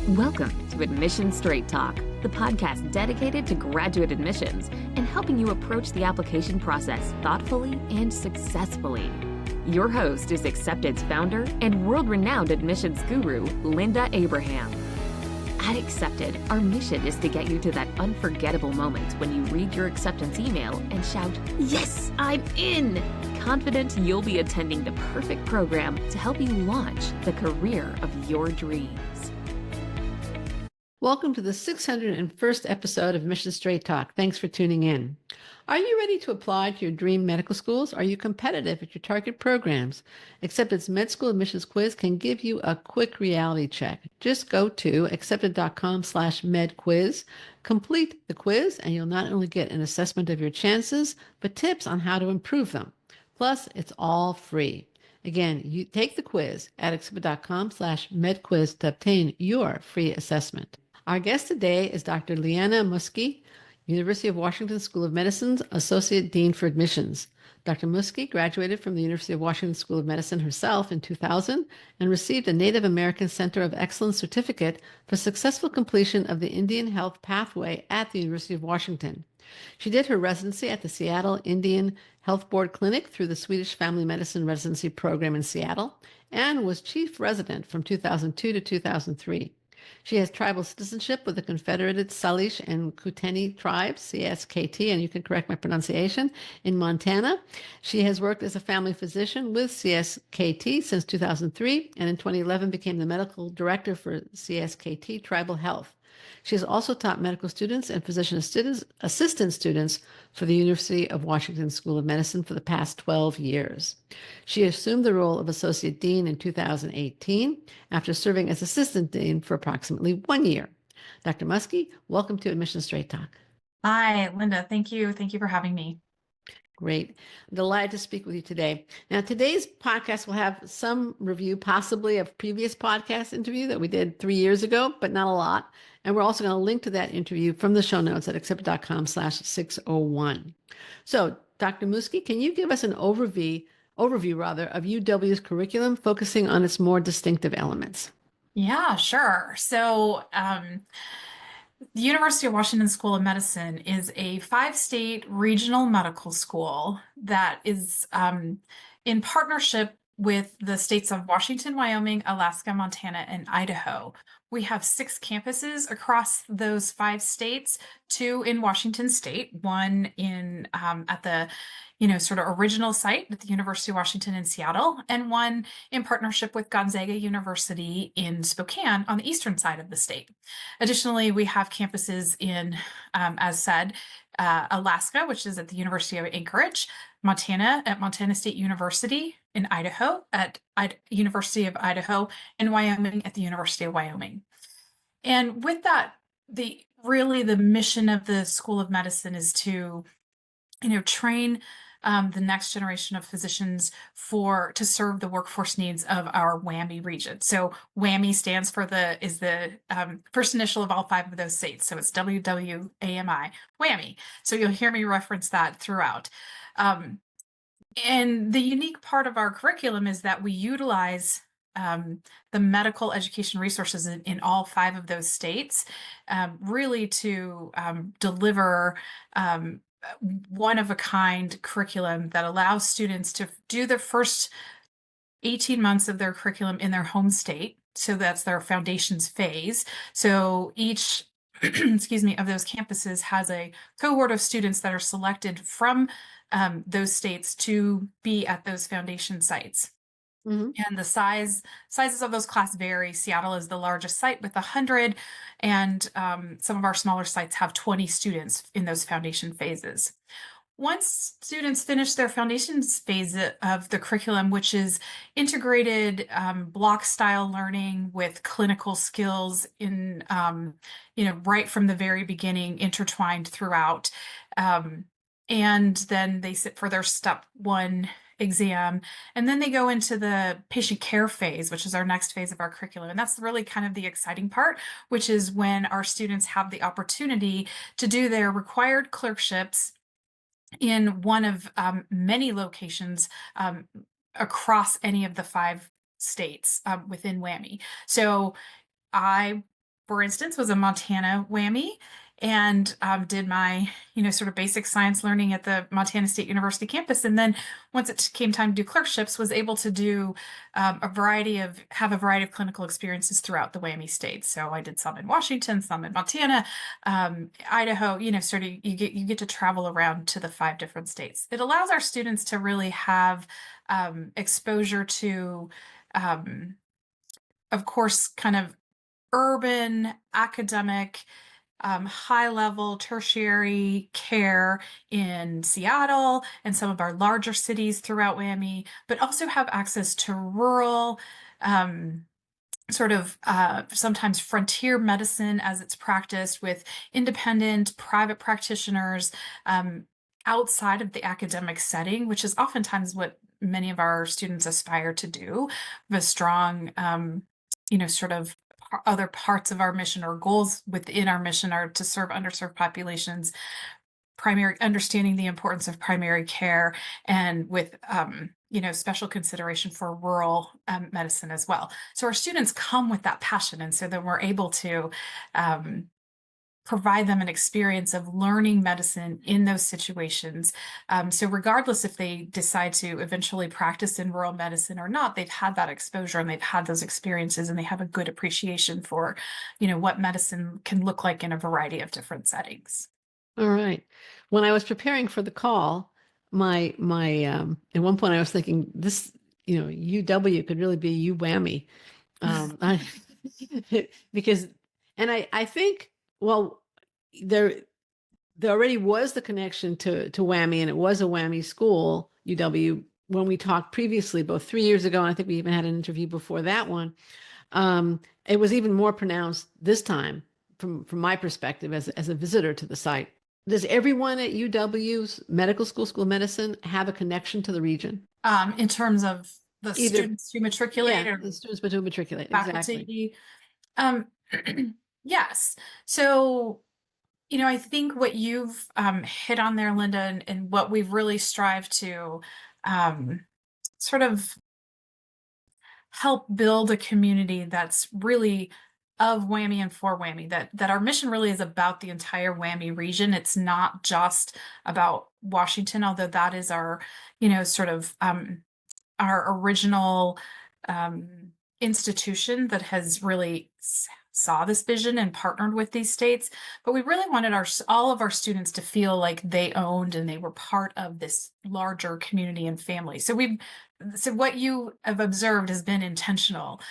Welcome to Admission Straight Talk, the podcast dedicated to graduate admissions and helping you approach the application process thoughtfully and successfully. Your host is Accepted's founder and world-renowned admissions guru, Linda Abraham. At Accepted, our mission is to get you to that unforgettable moment when you read your acceptance email and shout, "Yes, I'm in!" Confident you'll be attending the perfect program to help you launch the career of your dreams. Welcome to the 601st episode of Admission Straight Talk. Thanks for tuning in. Are you ready to apply to your dream medical schools? Are you competitive at your target programs? Accepted's Med School Admissions Quiz can give you a quick reality check. Just go to accepted.com/medquiz, complete the quiz, and you'll not only get an assessment of your chances, but tips on how to improve them. Plus, it's all free. Again, you take the quiz at accepted.com/medquiz to obtain your free assessment. Our guest today is Dr. LeeAnna Muzquiz, University of Washington School of Medicine's Associate Dean for Admissions. Dr. Muzquiz graduated from the University of Washington School of Medicine herself in 2000 and received a Native American Center of Excellence certificate for successful completion of the Indian Health Pathway at the University of Washington. She did her residency at the Seattle Indian Health Board Clinic through the Swedish Family Medicine Residency Program in Seattle and was chief resident from 2002 to 2003. She has tribal citizenship with the Confederated Salish and Kootenai tribes, CSKT, and you can correct my pronunciation, in Montana. She has worked as a family physician with CSKT since 2003, and in 2011 became the medical director for CSKT Tribal Health. She has also taught medical students and physician assistant students for the University of Washington School of Medicine for the past 12 years. She assumed the role of Associate Dean in 2018 after serving as Assistant Dean for approximately 1 year. Dr. Muzquiz, welcome to Admission Straight Talk. Hi, Linda. Thank you. Thank you for having me. Great. I'm delighted to speak with you today. Now, today's podcast will have some review, possibly of previous podcast interview that we did 3 years ago, but not a lot. And we're also going to link to that interview from the show notes at accepted.com/601. So, Dr. Muzquiz, can you give us an overview of UW's curriculum, focusing on its more distinctive elements? Yeah, sure. So, the University of Washington School of Medicine is a 5-state regional medical school that is in partnership with the states of Washington, Wyoming, Alaska, Montana, and Idaho. We have 6 campuses across those 5 states, 2 in Washington State, one in at the sort of original site at the University of Washington in Seattle, and one in partnership with Gonzaga University in Spokane on the eastern side of the state. Additionally, we have campuses in, as said, Alaska, which is at the University of Anchorage, Montana at Montana State University, in Idaho at University of Idaho, and Wyoming at the University of Wyoming. And with that, the mission of the School of Medicine is to train the next generation of physicians to serve the workforce needs of our WWAMI region. So WWAMI stands for the first initial of all 5 of those states. So it's WWAMI, WWAMI. So you'll hear me reference that throughout. And the unique part of our curriculum is that we utilize the medical education resources in all 5 of those states, really to deliver one-of-a-kind curriculum that allows students to do the first 18 months of their curriculum in their home state. So that's their foundations phase. So each excuse me, of those campuses has a cohort of students that are selected from those states to be at those foundation sites. Mm-hmm. And the sizes of those classes vary. Seattle is the largest site with 100, and some of our smaller sites have 20 students in those foundation phases. Once students finish their foundations phase of the curriculum, which is integrated block style learning with clinical skills in, right from the very beginning, intertwined throughout. And then they sit for their step 1 exam, and then they go into the patient care phase, which is our next phase of our curriculum. And that's really kind of the exciting part, which is when our students have the opportunity to do their required clerkships in one of many locations across any of the 5 states within WWAMI. So I for instance, was a Montana WWAMI and did my, sort of basic science learning at the Montana State University campus. And then once it came time to do clerkships, was able to do have a variety of clinical experiences throughout the WWAMI states. So I did some in Washington, some in Montana, Idaho, sort of you get to travel around to the 5 different states. It allows our students to really have exposure to, of course, kind of urban, academic, high-level tertiary care in Seattle and some of our larger cities throughout WWAMI, but also have access to rural, sort of sometimes frontier medicine as it's practiced with independent private practitioners outside of the academic setting, which is oftentimes what many of our students aspire to do. The strong, sort of other parts of our mission or goals within our mission are to serve underserved populations, understanding the importance of primary care, and with special consideration for rural medicine as well. So our students come with that passion, and so then we're able to provide them an experience of learning medicine in those situations. So regardless if they decide to eventually practice in rural medicine or not, they've had that exposure and they've had those experiences, and they have a good appreciation for, what medicine can look like in a variety of different settings. All right. When I was preparing for the call, my at one point I was thinking this, UW could really be UWAMI, because, and I think, well, there already was the connection to WWAMI, and it was a WWAMI school, UW, when we talked previously, both 3 years ago, and I think we even had an interview before that one. It was even more pronounced this time from my perspective as a visitor to the site. Does everyone at UW's medical school of medicine have a connection to the region? In terms of the students who matriculate, or the students who matriculate, faculty? Exactly. Yes. So, I think what you've hit on there, Linda, and what we've really strived to sort of help build a community that's really of WWAMI and for WWAMI, that our mission really is about the entire WWAMI region. It's not just about Washington, although that is our, sort of our original institution that has really saw this vision and partnered with these states. But we really wanted all of our students to feel like they owned and they were part of this larger community and family. So what you have observed has been intentional.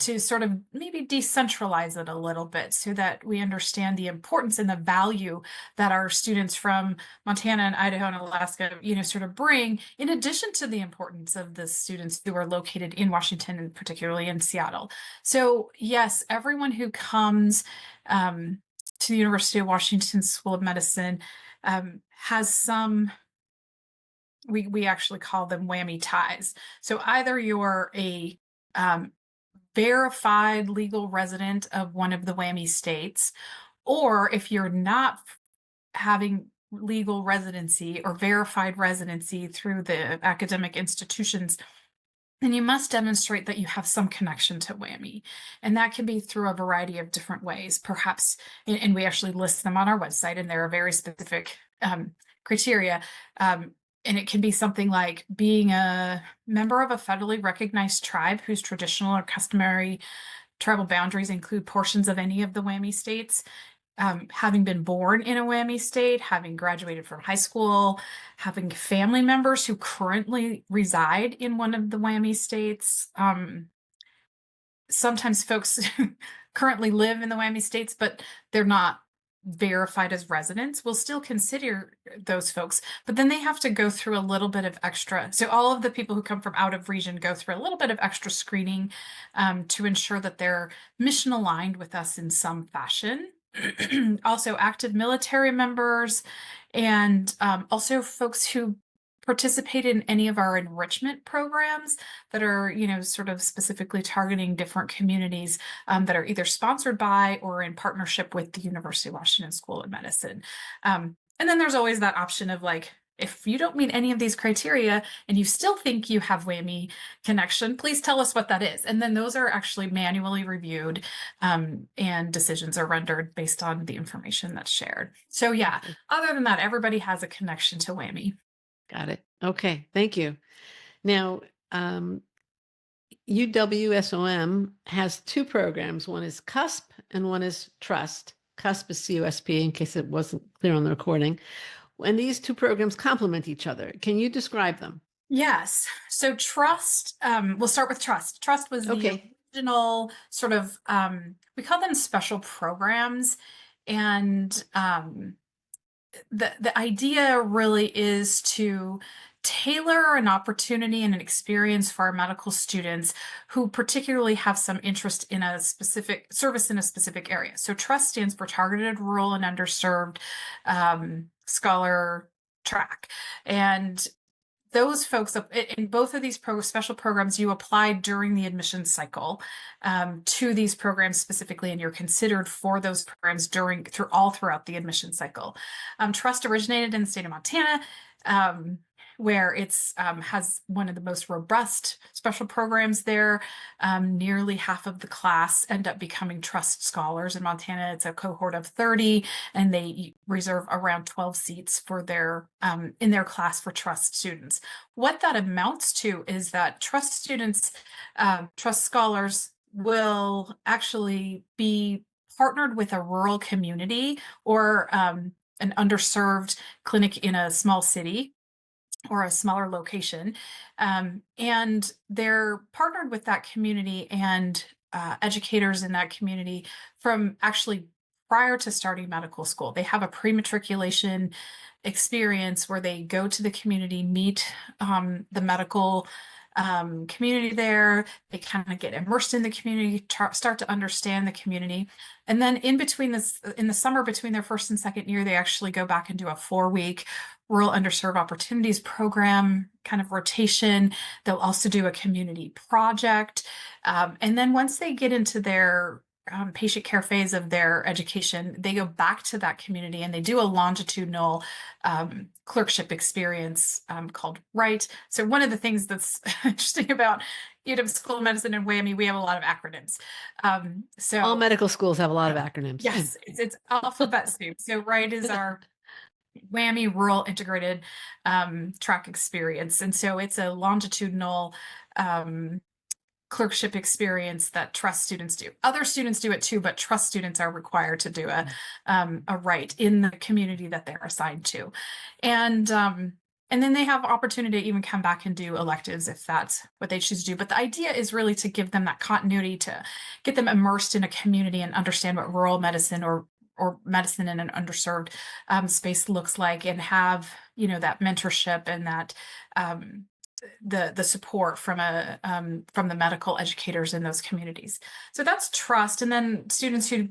To sort of maybe decentralize it a little bit so that we understand the importance and the value that our students from Montana and Idaho and Alaska, sort of bring, in addition to the importance of the students who are located in Washington and particularly in Seattle. So yes, everyone who comes to the University of Washington School of Medicine has some, we actually call them WWAMI ties. So either you're a verified legal resident of one of the WWAMI states, or if you're not having legal residency or verified residency through the academic institutions, then you must demonstrate that you have some connection to WWAMI. And that can be through a variety of different ways, perhaps, and we actually list them on our website, and there are very specific criteria. And it can be something like being a member of a federally recognized tribe whose traditional or customary tribal boundaries include portions of any of the WWAMI states, having been born in a WWAMI state, having graduated from high school, having family members who currently reside in one of the WWAMI states. Sometimes folks currently live in the WWAMI states, but they're not verified as residents. We'll still consider those folks, but then they have to go through a little bit of extra. So all of the people who come from out of region go through a little bit of extra screening to ensure that they're mission aligned with us in some fashion. Also active military members, and also folks who participate in any of our enrichment programs that are, sort of specifically targeting different communities that are either sponsored by or in partnership with the University of Washington School of Medicine. And then there's always that option of like, if you don't meet any of these criteria and you still think you have WWAMI connection, please tell us what that is. And then those are actually manually reviewed, and decisions are rendered based on the information that's shared. So yeah, other than that, everybody has a connection to WWAMI. Got it. Okay, thank you. Now, UWSOM has two programs. One is CUSP and one is Trust. CUSP is CUSP, in case it wasn't clear on the recording. And these two programs complement each other. Can you describe them? Yes. So Trust, we'll start with Trust. Trust was the original sort of, we call them special programs. And the idea really is to tailor an opportunity and an experience for our medical students who particularly have some interest in a specific service in a specific area. So Trust stands for Targeted Rural and Underserved Scholar Track. And those folks in both of these special programs, you apply during the admissions cycle to these programs specifically, and you're considered for those programs throughout the admission cycle. Trust originated in the state of Montana, where it's has one of the most robust special programs there. Nearly half of the class end up becoming Trust scholars in Montana. It's a cohort of 30, and they reserve around 12 seats for their in their class for Trust students. What that amounts to is that Trust students, Trust scholars, will actually be partnered with a rural community or an underserved clinic in a small city or a smaller location. And they're partnered with that community and educators in that community from actually prior to starting medical school. They have a pre-matriculation experience where they go to the community, meet the medical community there. They kind of get immersed in the community, start to understand the community. And then in the summer between their first and second year, they actually go back and do a 4-week Rural Underserved Opportunities program kind of rotation. They'll also do a community project. And then once they get into their patient care phase of their education, they go back to that community and they do a longitudinal clerkship experience called WRITE. So one of the things that's interesting about UW School of Medicine and WWAMI, we have a lot of acronyms. So all medical schools have a lot of acronyms. Yes, it's alphabet soup. So WRITE is our WWAMI Rural Integrated Track Experience. And so it's a longitudinal clerkship experience that Trust students do. Other students do it too, but Trust students are required to do a WRITE in the community that they're assigned to. And then they have opportunity to even come back and do electives if that's what they choose to do. But the idea is really to give them that continuity, to get them immersed in a community and understand what rural medicine or medicine in an underserved space looks like, and have, that mentorship and that the support from the medical educators in those communities. So that's Trust. And then students who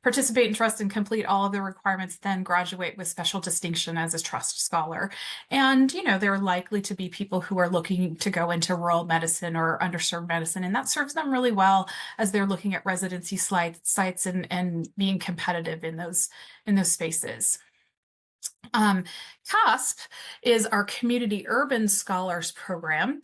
participate in Trust and complete all of the requirements then graduate with special distinction as a Trust scholar. And, they're likely to be people who are looking to go into rural medicine or underserved medicine. And that serves them really well as they're looking at residency sites and being competitive in those spaces. CUSP is our Community Urban Scholars Program.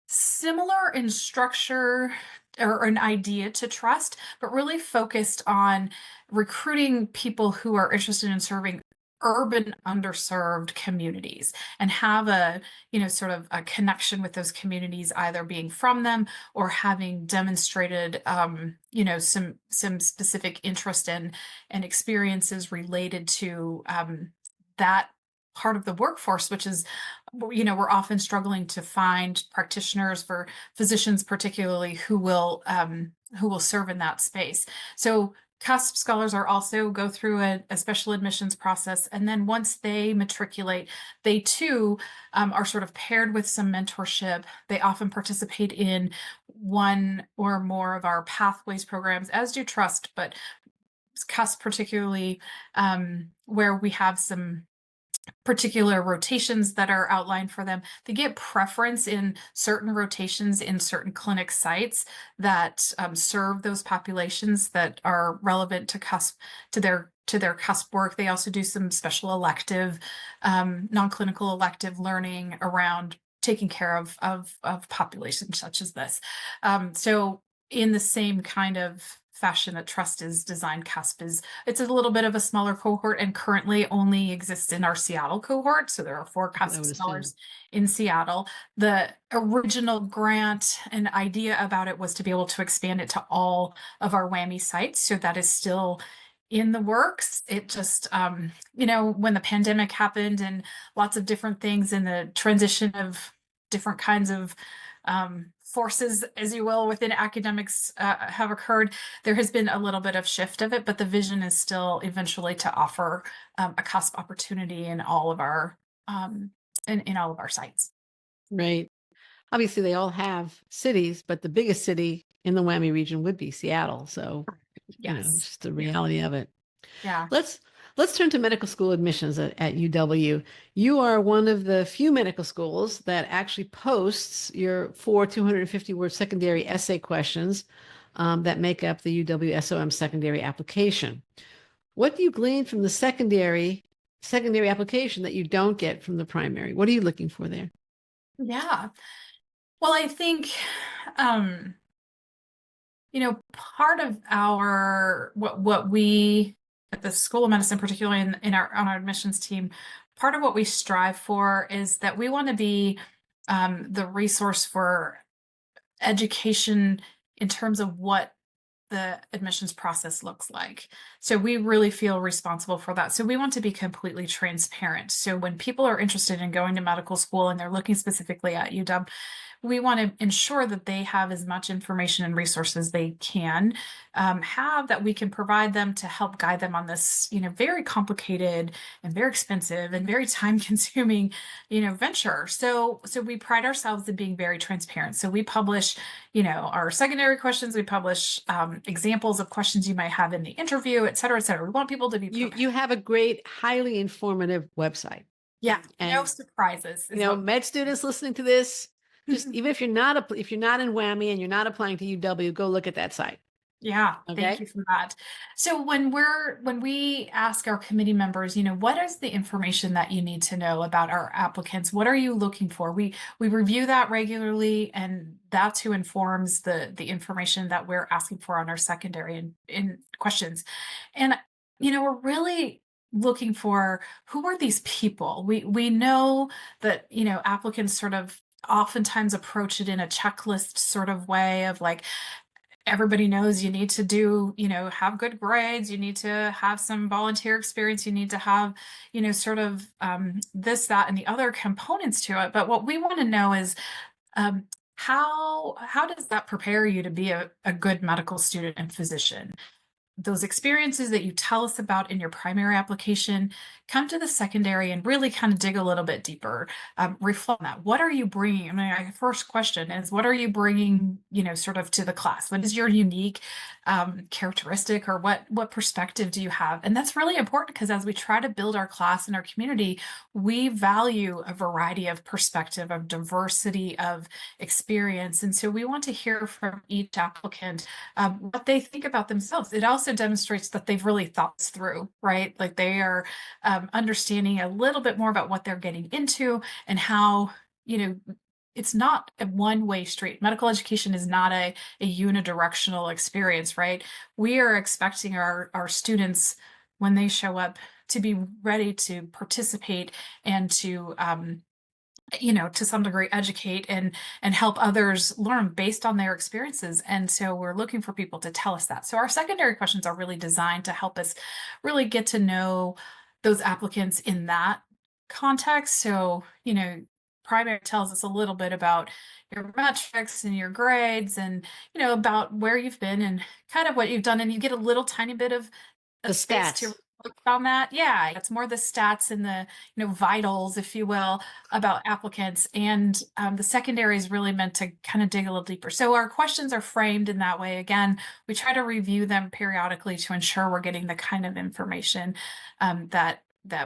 Similar in structure or an idea to Trust, but really focused on recruiting people who are interested in serving urban underserved communities and have a sort of a connection with those communities, either being from them or having demonstrated some specific interest and experiences related to that part of the workforce, which is, we're often struggling to find practitioners, for physicians particularly, who will serve in that space. So CUSP scholars are also go through a special admissions process, and then once they matriculate, they too are sort of paired with some mentorship. They often participate in one or more of our pathways programs, as do Trust, but CUSP particularly, where we have some particular rotations that are outlined for them. They get preference in certain rotations in certain clinic sites that serve those populations that are relevant to CUSP, to their to their CUSP work. They also do some special elective, non-clinical elective learning around taking care of populations such as this. So in the same kind of fashion that Trust is designed, CUSP is, it's a little bit of a smaller cohort and currently only exists in our Seattle cohort. So there are 4 CUSP scholars in Seattle. The original grant and idea about it was to be able to expand it to all of our WWAMI sites. So that is still in the works. It just, you know, when the pandemic happened and lots of different things in the transition of different kinds of forces, as you will, within academics have occurred, there has been a little bit of shift of it, but the vision is still eventually to offer a CUSP opportunity in all of our in all of our sites. Right. Obviously, they all have cities, but the biggest city in the WWAMI region would be Seattle. So, you know, Yes. it's just the reality of it. Yeah. Let's turn to medical school admissions at UW. You are one of the few medical schools that actually posts your 4 250-word secondary essay questions that make up the UWSOM secondary application. What do you glean from the secondary application that you don't get from the primary? What are you looking for there? Yeah. Well, I think, you know, part of our, what we at the School of Medicine, particularly on our admissions team, part of what we strive for is that we want to be the resource for education in terms of what the admissions process looks like. So we really feel responsible for that. So we want to be completely transparent. So when people are interested in going to medical school and they're looking specifically at UW, we want to ensure that they have as much information and resources they can have, that we can provide them to help guide them on this, you know, very complicated and very expensive and very time-consuming, you know, venture. So we pride ourselves in being very transparent. So we publish, you know, our secondary questions. We publish examples of questions you might have in the interview, et cetera, et cetera. We want people to be you have a great, highly informative website. Yeah, and, no surprises. You know, med students listening to this, just even if you're not in WWAMI and you're not applying to UW, go look at that site. Yeah, Okay. Thank you for that. So when we ask our committee members, you know, what is the information that you need to know about our applicants? What are you looking for? We review that regularly, and that's who informs the information that we're asking for on our secondary in questions. And you know, we're really looking for, who are these people? We know that, you know, applicants sort of oftentimes approach it in a checklist sort of way of like, everybody knows you need to do, you know, have good grades, you need to have some volunteer experience, you need to have, you know, sort of this, that, and the other components to it. But what we want to know is how does that prepare you to be a good medical student and physician? Those experiences that you tell us about in your primary application, come to the secondary and really kind of dig a little bit deeper, reflect on that. What are you bringing? I mean, my first question is, what are you bringing, you know, sort of to the class? What is your unique characteristic, or what perspective do you have? And that's really important, because as we try to build our class and our community, we value a variety of perspective, of diversity of experience. And so we want to hear from each applicant what they think about themselves. It also demonstrates that they've really thought this through, right? Like they are understanding a little bit more about what they're getting into, and how, you know, it's not a one-way street. Medical education is not a unidirectional experience, right? We are expecting our students, when they show up, to be ready to participate and to you know, to some degree educate and help others learn based on their experiences. And so we're looking for people to tell us that. So our secondary questions are really designed to help us really get to know those applicants in that context. So, you know, primary tells us a little bit about your metrics and your grades, and, you know, about where you've been and kind of what you've done. And you get a little tiny bit of The space stats. to on that. Yeah, it's more the stats and the, you know, vitals, if you will, about applicants. And the secondary is really meant to kind of dig a little deeper. So our questions are framed in that way. Again, we try to review them periodically to ensure we're getting the kind of information that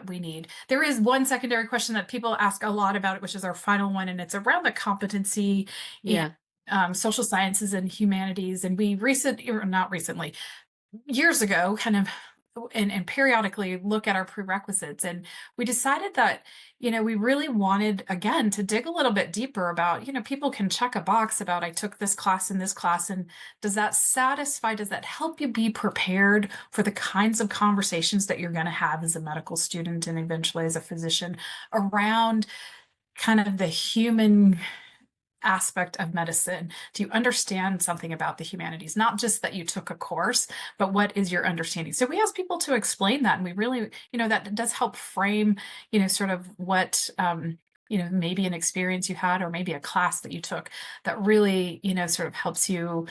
we need. There is one secondary question that people ask a lot about, which is our final one, and it's around the competency in social sciences and humanities. And we not recently, years ago, kind of and periodically look at our prerequisites. And we decided that, we really wanted, again, to dig a little bit deeper about, people can check a box about I took this class and this class. And does that satisfy, does that help you be prepared for the kinds of conversations that you're going to have as a medical student and eventually as a physician around kind of the human aspect of medicine? Do you understand something about the humanities? Not just that you took a course, but what is your understanding? So we ask people to explain that, and we really, that does help frame, sort of what, maybe an experience you had, or maybe a class that you took that really, sort of helps you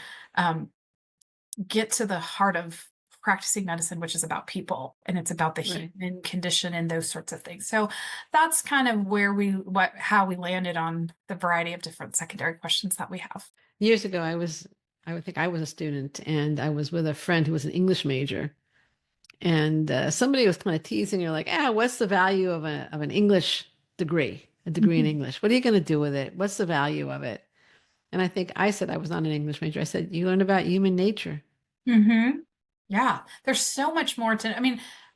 get to the heart of practicing medicine, which is about people, and it's about the human condition and those sorts of things. So that's kind of where how we landed on the variety of different secondary questions that we have. Years ago, I would think I was a student, and I was with a friend who was an English major, and somebody was kind of teasing her, like, what's the value of an English degree, a degree in English? What are you going to do with it? What's the value of it? And I think I said, I was not an English major. I said, you learn about human nature. Mm-hmm. Yeah, there's so much more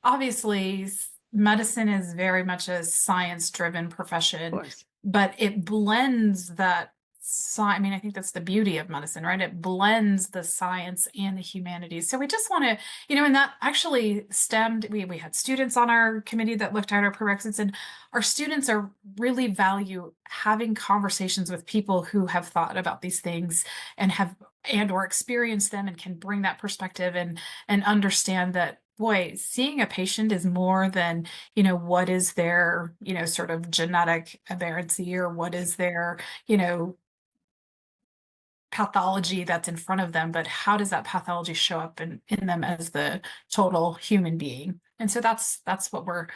obviously medicine is very much a science-driven profession, but it blends that I think that's the beauty of medicine, right? It blends the science and the humanities. So we just want to, and that actually stemmed, we had students on our committee that looked at our prerequisites, and our students are really value having conversations with people who have thought about these things and or experienced them and can bring that perspective and understand that, boy, seeing a patient is more than, what is their, sort of genetic aberrancy, or what is their, pathology that's in front of them, but how does that pathology show up in them as the total human being? And so that's what we're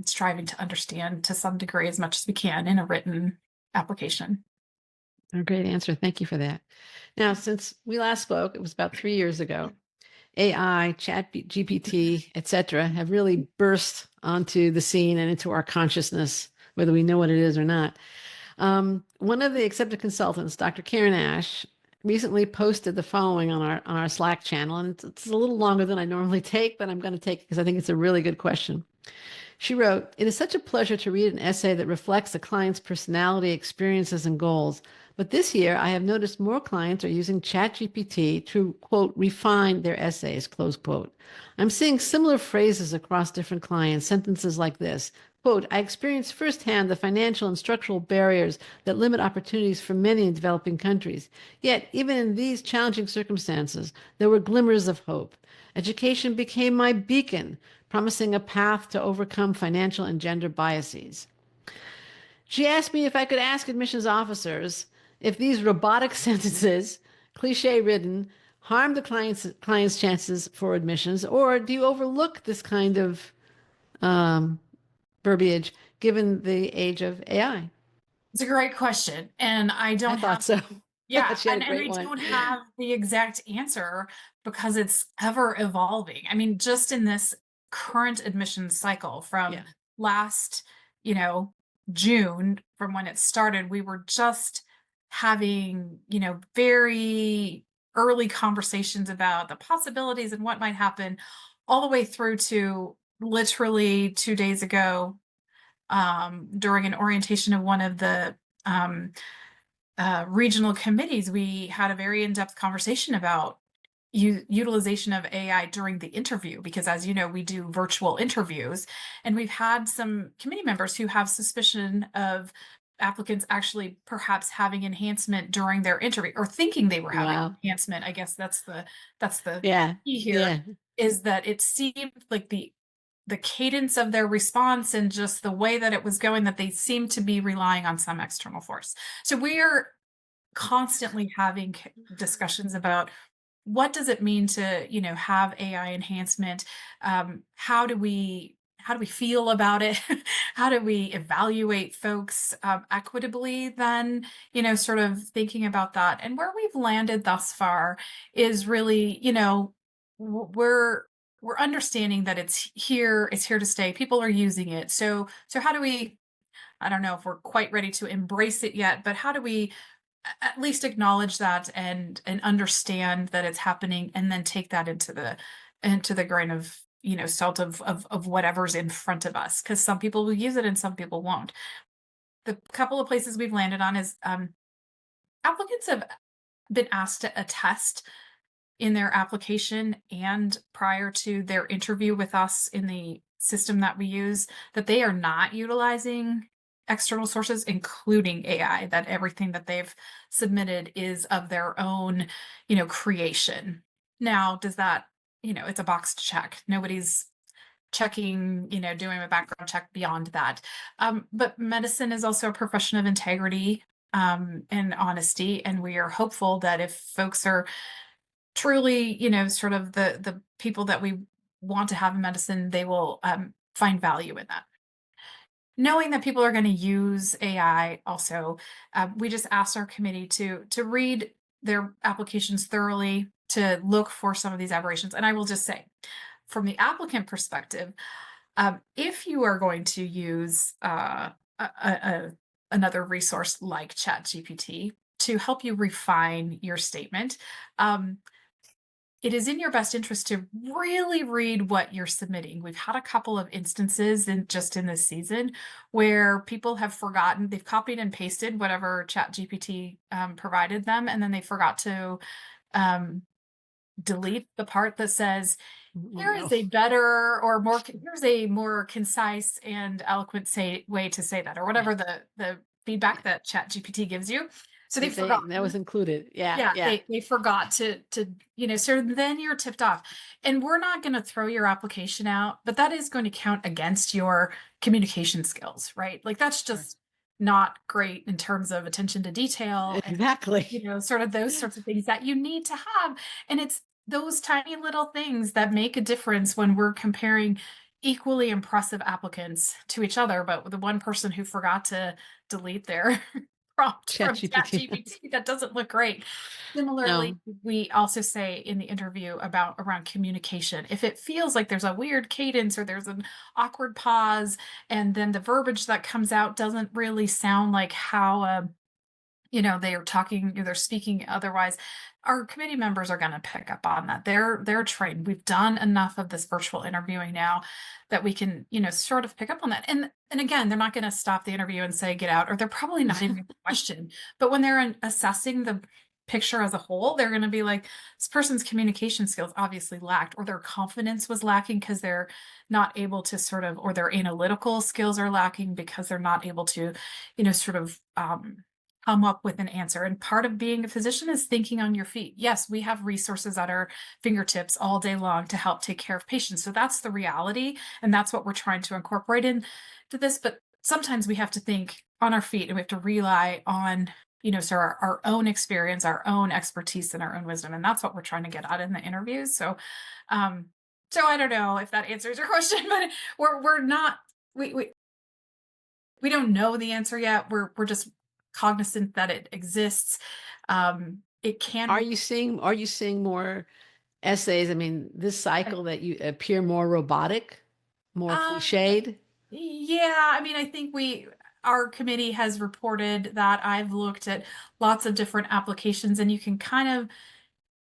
striving to understand to some degree, as much as we can, in a written application. A great answer. Thank you for that. Now, since we last spoke, it was about 3 years ago, AI, chat GPT, etc., have really burst onto the scene and into our consciousness, whether we know what it is or not. One of the accepted consultants, Dr. Karen Ash, recently posted the following on our Slack channel, and it's a little longer than I normally take, but I'm going to take it because I think it's a really good question. She wrote, "It is such a pleasure to read an essay that reflects the client's personality, experiences, and goals. But this year, I have noticed more clients are using ChatGPT to, quote, refine their essays, close quote. I'm seeing similar phrases across different clients, sentences like this, quote, I experienced firsthand the financial and structural barriers that limit opportunities for many in developing countries. Yet, even in these challenging circumstances, there were glimmers of hope. Education became my beacon, promising a path to overcome financial and gender biases." She asked me if I could ask admissions officers if these robotic sentences, cliche ridden, harm the client's chances for admissions, or do you overlook this kind of verbiage given the age of AI? It's a great question, and I thought so. Yeah, and we don't have the exact answer because it's ever evolving. I mean, just in this current admissions cycle from last, June, from when it started, we were just having, very early conversations about the possibilities and what might happen, all the way through to literally 2 days ago, during an orientation of one of the regional committees, we had a very in-depth conversation about utilization of AI during the interview, because, as you know, we do virtual interviews, and we've had some committee members who have suspicion of applicants actually perhaps having enhancement during their interview, or thinking they were having enhancement. I guess that's the key here, is that it seemed like the cadence of their response and just the way that it was going, that they seemed to be relying on some external force. So we are constantly having discussions about, what does it mean to, have AI enhancement? How do we feel about it? How do we evaluate folks equitably then, sort of thinking about that. And where we've landed thus far is really, we're understanding that it's here to stay. People are using it. So how do we, I don't know if we're quite ready to embrace it yet, but how do we at least acknowledge that and understand that it's happening, and then take that into the grain of salt of whatever's in front of us, because some people will use it and some people won't. The couple of places we've landed on is applicants have been asked to attest in their application and prior to their interview with us in the system that we use, that they are not utilizing external sources, including AI, that everything that they've submitted is of their own, creation. Now, does that, it's a box to check. Nobody's checking, doing a background check beyond that. But medicine is also a profession of integrity and honesty. And we are hopeful that if folks are truly, sort of the people that we want to have in medicine, they will find value in that. Knowing that people are going to use AI also, we just asked our committee to read their applications thoroughly, to look for some of these aberrations. And I will just say, from the applicant perspective, if you are going to use another resource like ChatGPT to help you refine your statement, it is in your best interest to really read what you're submitting. We've had a couple of instances in this season where people have forgotten, they've copied and pasted whatever ChatGPT provided them, and then they forgot to delete the part that says, here is a better or more, here's a more concise and eloquent way to say that, or whatever the feedback that ChatGPT gives you. So they forgot that was included. Yeah. They forgot to so then you're tipped off, and we're not going to throw your application out, but that is going to count against your communication skills, right? Like that's just not great in terms of attention to detail. Exactly. And, sort of those sorts of things that you need to have. And it's those tiny little things that make a difference when we're comparing equally impressive applicants to each other, but the one person who forgot to delete their prompt from ChatGPT, that doesn't look great. Similarly, we also say in the interview around communication, if it feels like there's a weird cadence or there's an awkward pause, and then the verbiage that comes out doesn't really sound like how they are talking, they're speaking otherwise, our committee members are going to pick up on that. They're trained. We've done enough of this virtual interviewing now that we can, sort of pick up on that. And again, they're not going to stop the interview and say, get out, or they're probably not even going to question. But when they're assessing the picture as a whole, they're going to be like, this person's communication skills obviously lacked, or their confidence was lacking because they're not able to or their analytical skills are lacking because they're not able to, sort of, come up with an answer. And part of being a physician is thinking on your feet. Yes, we have resources at our fingertips all day long to help take care of patients. So that's the reality. And that's what we're trying to incorporate into this. But sometimes we have to think on our feet, and we have to rely on, our own experience, our own expertise, and our own wisdom. And that's what we're trying to get at in the interviews. So, so I don't know if that answers your question, but we're not, we don't know the answer yet. We're just cognizant that it exists. It can. Are you seeing more essays? I mean, this cycle that you appear more robotic, more cliched? Yeah, I mean, I think our committee has reported that. I've looked at lots of different applications, and you can kind of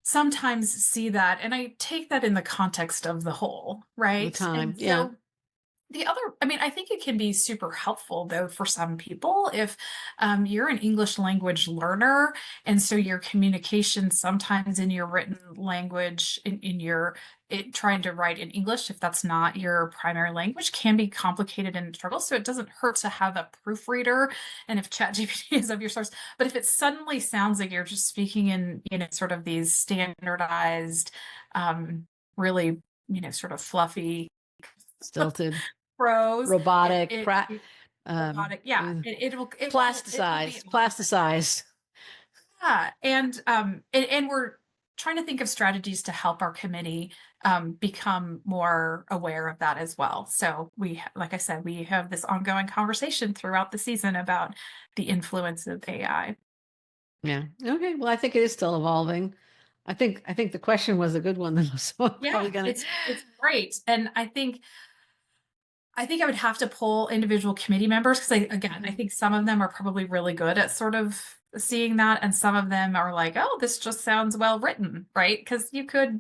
sometimes see that. And I take that in the context of the whole, right? The time, and so the other, I think it can be super helpful though for some people if you're an English language learner, and so your communication sometimes in your written language, trying to write in English, if that's not your primary language, can be complicated and struggle. So it doesn't hurt to have a proofreader, and if ChatGPT is of your source. But if it suddenly sounds like you're just speaking in sort of these standardized, really sort of fluffy, stilted, prose, robotic, robotic, it'll plasticized. Yeah, and we're trying to think of strategies to help our committee become more aware of that as well. So like I said, we have this ongoing conversation throughout the season about the influence of AI. Yeah. Okay. Well, I think it is still evolving. I think the question was a good one. So it's great. And I think I would have to pull individual committee members, because I think some of them are probably really good at sort of seeing that, and some of them are like, oh, this just sounds well written, right? Because you could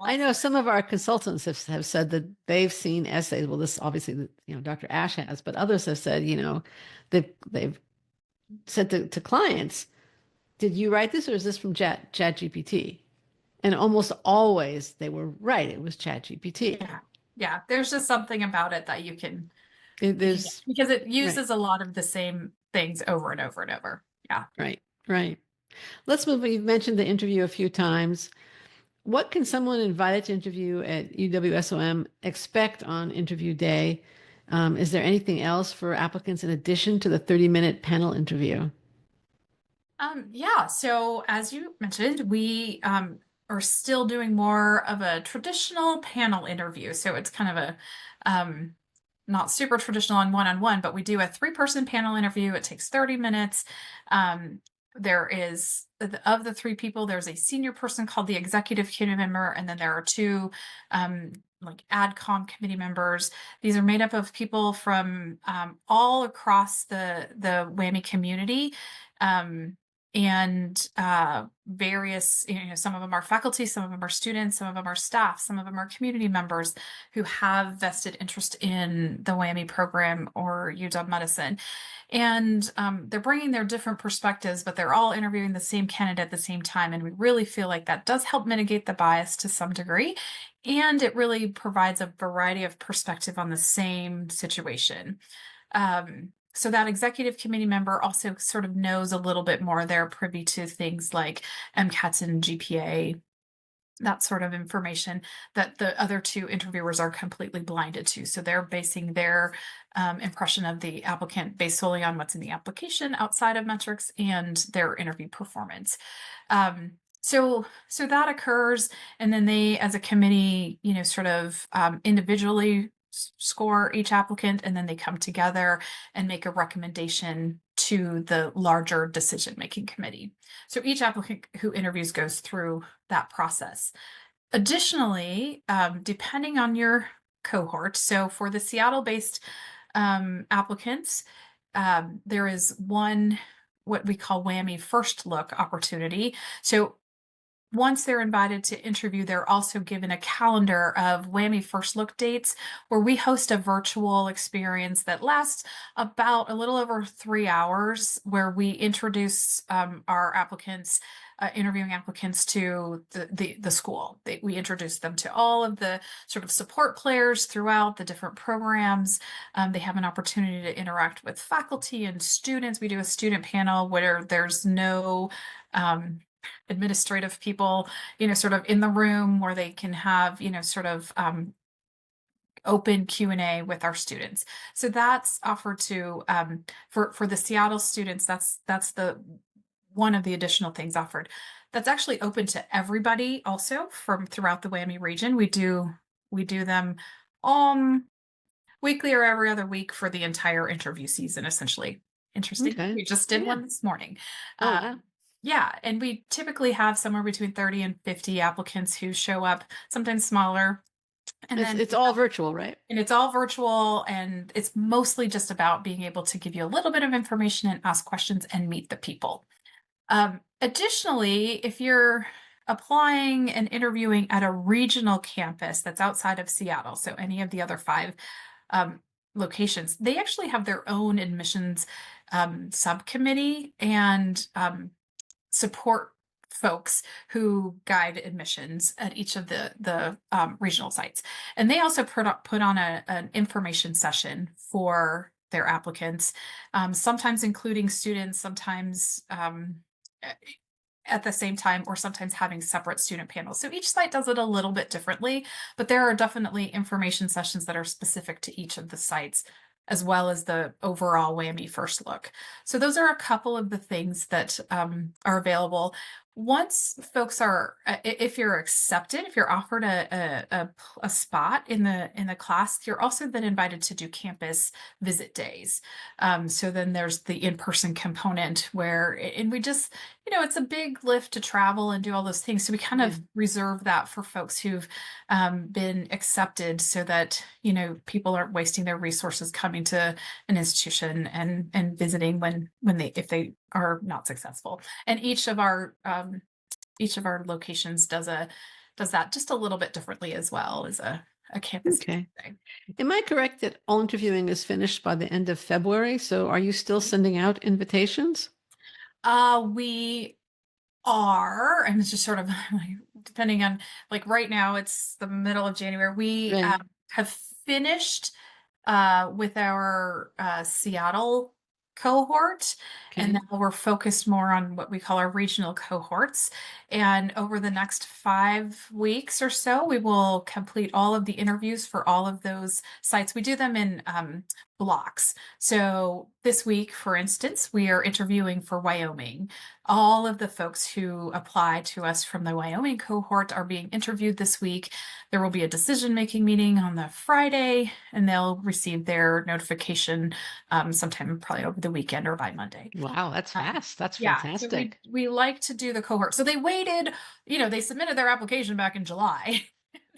I know some of our consultants have said that they've seen essays. Well, this obviously, Dr. Ash has, but others have said, they've said to clients, did you write this or is this from Chat GPT? And almost always they were right. It was Chat GPT. Yeah. Yeah. There's just something about it that you can, There's because it right, uses a lot of the same things over and over and over. Yeah. right. Let's move. You've mentioned the interview a few times. What can someone invited to interview at UWSOM expect on interview day? Is there anything else for applicants in addition to the 30-minute panel interview? Yeah. So as you mentioned, we are still doing more of a traditional panel interview. So it's kind of a not super traditional on one-on-one, but we do a 3-person panel interview. It takes 30 minutes. There is, of the 3 people, there's a senior person called the executive committee member, and then there are 2 like AdCom committee members. These are made up of people from all across the WWAMI community. And various, some of them are faculty, some of them are students, some of them are staff, some of them are community members who have vested interest in the WWAMI program or UW medicine. And they're bringing their different perspectives, but they're all interviewing the same candidate at the same time. And we really feel like that does help mitigate the bias to some degree. And it really provides a variety of perspective on the same situation. So that executive committee member also sort of knows a little bit more. They're privy to things like MCATs and GPA, that sort of information that the other 2 interviewers are completely blinded to. So they're basing their impression of the applicant based solely on what's in the application outside of metrics and their interview performance. So that occurs, and then they, as a committee, sort of individually score each applicant, and then they come together and make a recommendation to the larger decision-making committee. So each applicant who interviews goes through that process. Additionally, depending on your cohort, so for the Seattle-based applicants, there is one, what we call WWAMI first look opportunity. So once they're invited to interview, they're also given a calendar of WWAMI first look dates where we host a virtual experience that lasts about a little over 3 hours, where we introduce our applicants, interviewing applicants to the school. We introduce them to all of the sort of support players throughout the different programs. They have an opportunity to interact with faculty and students. We do a student panel where there's no administrative people, sort of in the room, where they can have, sort of open Q&A with our students. So that's offered to for the Seattle students. That's the one of the additional things offered. That's actually open to everybody also from throughout the WWAMI region. We do them weekly or every other week for the entire interview season, essentially. Interesting. Okay. We just did one this morning. Oh, wow. Yeah, and we typically have somewhere between 30 and 50 applicants who show up, sometimes smaller. And then It's all virtual, right? And it's all virtual, and it's mostly just about being able to give you a little bit of information and ask questions and meet the people. Additionally, if you're applying and interviewing at a regional campus that's outside of Seattle, so any of the other 5 locations, they actually have their own admissions subcommittee and support folks who guide admissions at each of the regional sites. And they also put on an information session for their applicants, sometimes including students, sometimes at the same time, or sometimes having separate student panels. So each site does it a little bit differently, but there are definitely information sessions that are specific to each of the sites, as well as the overall WWAMI first look. So those are a couple of the things that are available. Once folks are, if you're accepted, if you're offered a spot in the class, you're also then invited to do campus visit days. So then there's the in-person component where, and we just, it's a big lift to travel and do all those things. So we kind of reserve that for folks who've been accepted, so that, people aren't wasting their resources coming to an institution and visiting if they are not successful. And each of our locations does a does that just a little bit differently as well as a campus Okay. thing. Am I correct that all interviewing is finished by the end of February? So are you still sending out invitations? We are, and it's just sort of depending on, like right now it's the middle of January. We Right. have finished with our Seattle cohort, and Okay. now we're focused more on what we call our regional cohorts. And over the next 5 weeks or so, we will complete all of the interviews for all of those sites. We do them in blocks. So this week, for instance, we are interviewing for Wyoming. All of the folks who apply to us from the Wyoming cohort are being interviewed this week. There will be a decision-making meeting on the Friday, and they'll receive their notification sometime probably over the weekend or by Monday. Wow, that's fast. That's Yeah, so fantastic. we like to do the cohort. So they waited, they submitted their application back in July.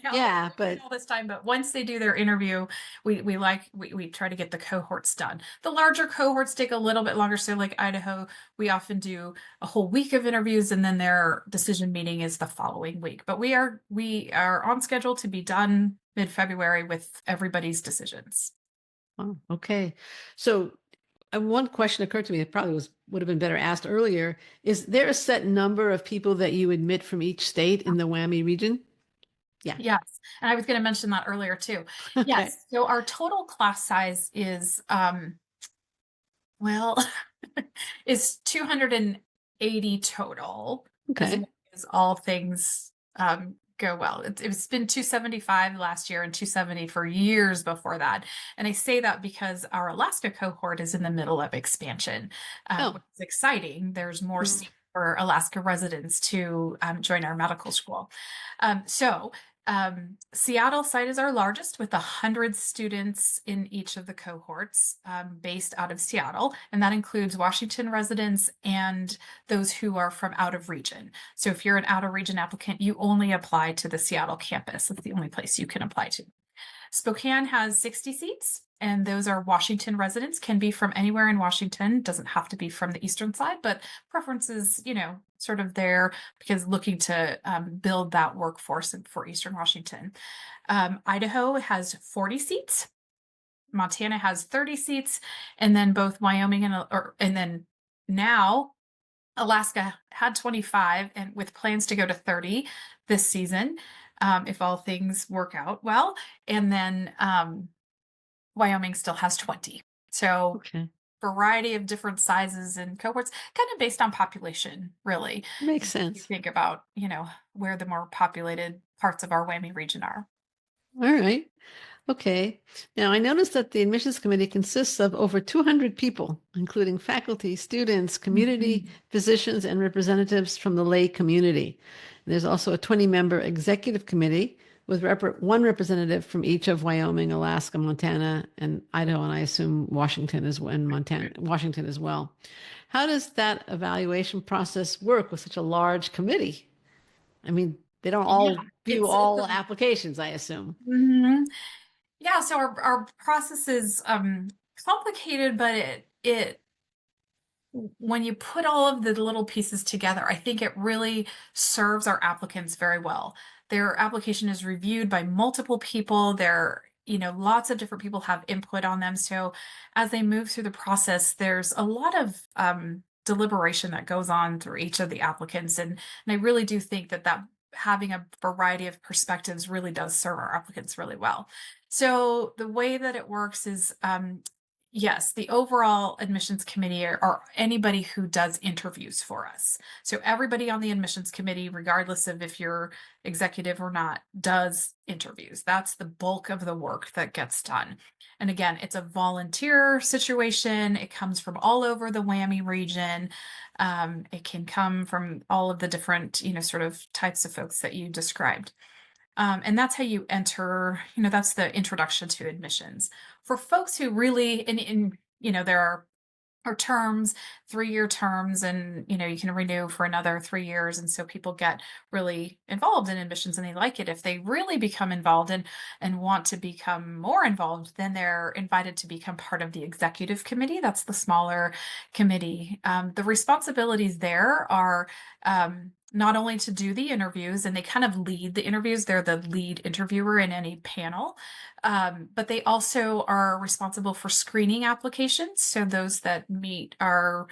Now Yeah, but all this time, but once they do their interview, we try to get the cohorts done. The larger cohorts take a little bit longer. So like Idaho, we often do a whole week of interviews, and then their decision meeting is the following week. But we are on schedule to be done mid-February with everybody's decisions. oh, okay. So one question occurred to me. It probably would have been better asked earlier. Is there a set number of people that you admit from each state in the WWAMI region? Yeah. Yes. And I was going to mention that earlier too. Okay. Yes. So our total class size is, well, is 280 total. As Okay. long as all things go well. It's been 275 last year and 270 for years before that. And I say that because our Alaska cohort is in the middle of expansion, Oh. which is exciting. There's more Mm. for Alaska residents to join our medical school. Seattle site is our largest with 100 students in each of the cohorts based out of Seattle. And that includes Washington residents and those who are from out of region. So if you're an out of region applicant, you only apply to the Seattle campus. It's the only place you can apply to. Spokane has 60 seats, and those are Washington residents, can be from anywhere in Washington, doesn't have to be from the eastern side, but preferences, sort of there because looking to build that workforce for Eastern Washington. Idaho has 40 seats. Montana has 30 seats, and then both Wyoming and then now Alaska had 25, and with plans to go to 30 this season, if all things work out well. And then Wyoming still has 20. So Okay. variety of different sizes and cohorts, kind of based on population, really. Makes You sense. think about, where the more populated parts of our WWAMI region are. All right. Okay. Now, I noticed that the admissions committee consists of over 200 people, including faculty, students, community physicians, and representatives from the lay community. And there's also a 20-member executive committee with one representative from each of Wyoming, Alaska, Montana, and Idaho, and I assume Washington Washington as well. How does that evaluation process work with such a large committee? I mean, they don't all view all applications, I assume. Mhm. Yeah, so our process is complicated, but it when you put all of the little pieces together, I think it really serves our applicants very well. Their application is reviewed by multiple people. Lots of different people have input on them. So as they move through the process, there's a lot of deliberation that goes on through each of the applicants. And I really do think that having a variety of perspectives really does serve our applicants really well. So the way that it works is, yes, the overall admissions committee or anybody who does interviews for us. So everybody on the admissions committee, regardless of if you're executive or not, does interviews. That's the bulk of the work that gets done. And again, it's a volunteer situation. It comes from all over the WWAMI region. It can come from all of the different, sort of types of folks that you described. And that's how you enter, that's the introduction to admissions. For folks who really, there are terms, 3-year terms, and, you can renew for another 3 years. And so people get really involved in admissions and they like it. If they really become involved and want to become more involved, then they're invited to become part of the executive committee. That's the smaller committee. The responsibilities there are, not only to do the interviews, and they kind of lead the interviews, they're the lead interviewer in any panel, but they also are responsible for screening applications. So those that meet our,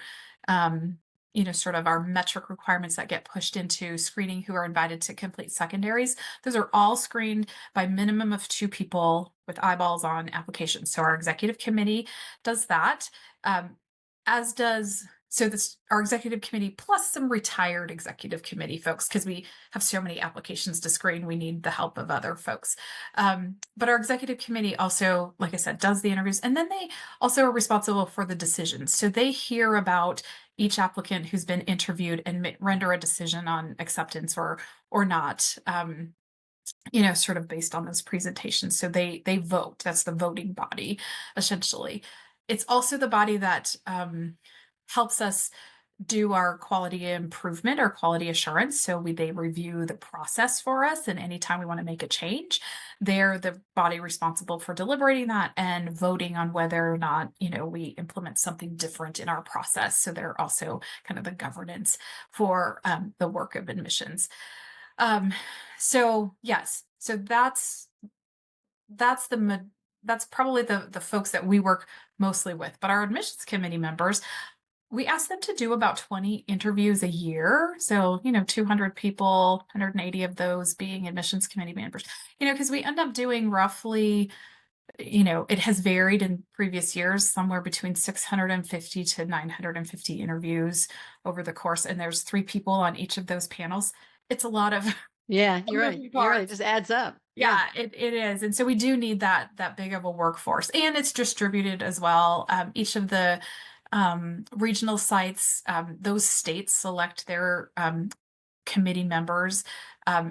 sort of our metric requirements that get pushed into screening who are invited to complete secondaries. Those are all screened by minimum of 2 people with eyeballs on applications. So our executive committee does that, as does our executive committee plus some retired executive committee folks, because we have so many applications to screen, we need the help of other folks. But our executive committee also, like I said, does the interviews, and then they also are responsible for the decisions. So they hear about each applicant who's been interviewed and render a decision on acceptance or not. Sort of based on those presentations. So they vote. That's the voting body, essentially. It's also the body that helps us do our quality improvement or quality assurance. So they review the process for us, and anytime we want to make a change, they're the body responsible for deliberating that and voting on whether or not, we implement something different in our process. So they're also kind of the governance for the work of admissions. So yes, so that's probably the folks that we work mostly with. But our admissions committee members, we ask them to do about 20 interviews a year. So, 200 people, 180 of those being admissions committee members, because we end up doing roughly, it has varied in previous years, somewhere between 650 to 950 interviews over the course. And there's 3 people on each of those panels. It's a lot of Yeah, you're right. You're right. It just adds up. Yeah, it is. And so we do need that big of a workforce, and it's distributed as well. Each of the regional sites, those states select their committee members